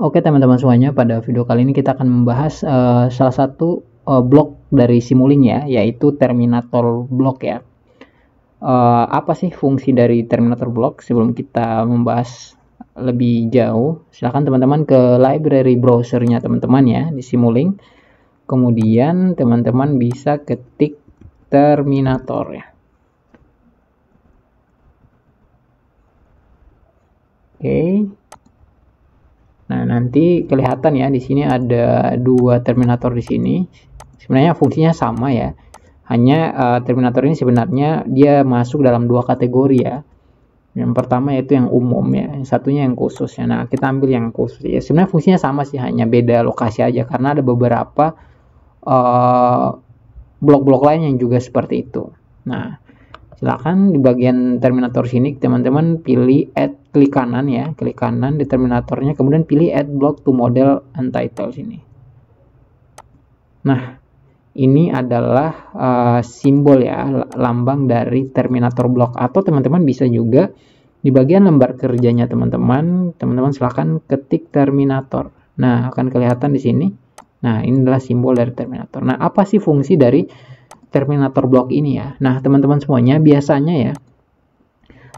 Oke teman-teman semuanya, pada video kali ini kita akan membahas salah satu blok dari Simulink ya, yaitu Terminator Block ya. Apa sih fungsi dari Terminator Block? Sebelum kita membahas lebih jauh, silahkan teman-teman ke library browsernya teman-teman ya di Simulink. Kemudian teman-teman bisa ketik Terminator ya. Oke. Nah, nanti kelihatan ya di sini ada dua Terminator di sini. Sebenarnya fungsinya sama ya. Hanya Terminator ini sebenarnya dia masuk dalam dua kategori ya. Yang pertama yaitu yang umum ya, yang satunya yang khusus ya. Nah, kita ambil yang khusus ya. Sebenarnya fungsinya sama sih, hanya beda lokasi aja karena ada beberapa blok-blok lain yang juga seperti itu. Nah, silakan di bagian Terminator sini teman-teman pilih add, klik kanan ya, klik kanan di Terminatornya, kemudian pilih add block to model untitled sini. Nah, ini adalah simbol ya, lambang dari Terminator Block. Atau teman-teman bisa juga di bagian lembar kerjanya teman-teman silahkan ketik Terminator. Nah, akan kelihatan di sini. Nah, ini adalah simbol dari Terminator. Nah, apa sih fungsi dari Terminator Block ini ya? Nah, teman-teman semuanya, biasanya ya,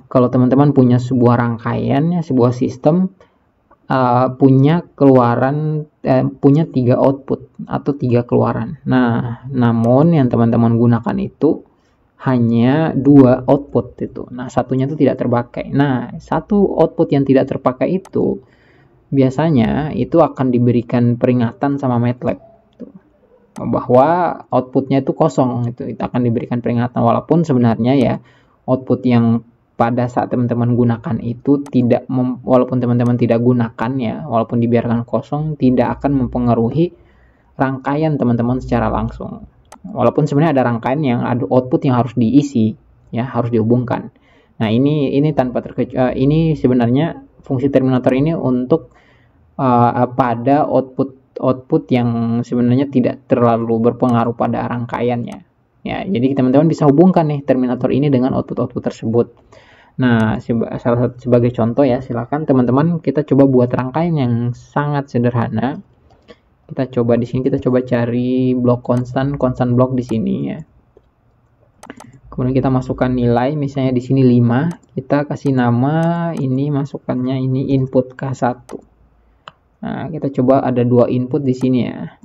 kalau teman-teman punya sebuah rangkaian ya, sebuah sistem punya keluaran, punya 3 output atau 3 keluaran. Nah, namun yang teman-teman gunakan itu hanya 2 output itu. Nah, satunya itu tidak terpakai. Nah, satu output yang tidak terpakai itu biasanya itu akan diberikan peringatan sama MATLAB bahwa outputnya itu kosong, itu akan diberikan peringatan, walaupun sebenarnya ya output yang pada saat teman-teman gunakan itu tidak walaupun teman-teman tidak gunakannya, walaupun dibiarkan kosong, tidak akan mempengaruhi rangkaian teman-teman secara langsung. Walaupun sebenarnya ada rangkaian yang ada output yang harus diisi ya, harus dihubungkan. Nah, ini tanpa ini sebenarnya fungsi Terminator ini untuk pada output yang sebenarnya tidak terlalu berpengaruh pada rangkaiannya. Ya, jadi teman-teman bisa hubungkan nih Terminator ini dengan output-output tersebut. Nah, salah satu sebagai contoh ya, silakan teman-teman kita coba buat rangkaian yang sangat sederhana. Kita coba di sini, kita coba cari blok konstan blok di sini ya. Kemudian kita masukkan nilai, misalnya di sini 5, kita kasih nama, ini masukannya ini input K1. Nah, kita coba ada 2 input di sini ya.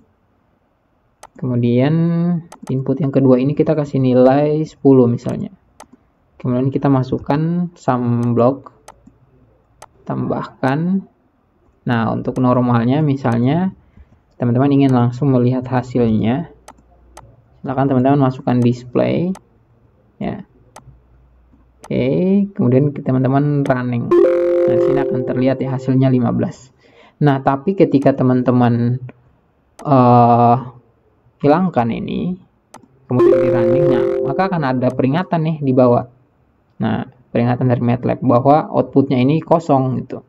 Kemudian input yang kedua ini kita kasih nilai 10 misalnya. Kemudian kita masukkan sum block, tambahkan. Nah, untuk normalnya misalnya teman-teman ingin langsung melihat hasilnya, silakan teman-teman masukkan display ya. Oke, kemudian teman-teman running. Nah, sini akan terlihat ya hasilnya 15. Nah, tapi ketika teman-teman hilangkan ini, kemudian di running, nah, maka akan ada peringatan nih di bawah. Nah, peringatan dari MATLAB bahwa outputnya ini kosong gitu.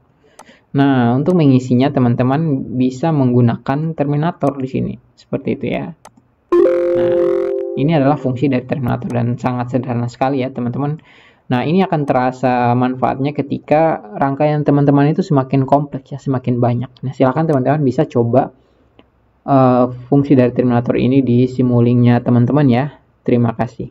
Nah, untuk mengisinya teman-teman bisa menggunakan Terminator di sini, seperti itu ya. Nah, ini adalah fungsi dari Terminator dan sangat sederhana sekali ya teman-teman. Nah, ini akan terasa manfaatnya ketika rangkaian teman-teman itu semakin kompleks ya, semakin banyak. Nah, silakan teman-teman bisa coba fungsi dari Terminator ini di Simulink-nya teman-teman ya. Terima kasih.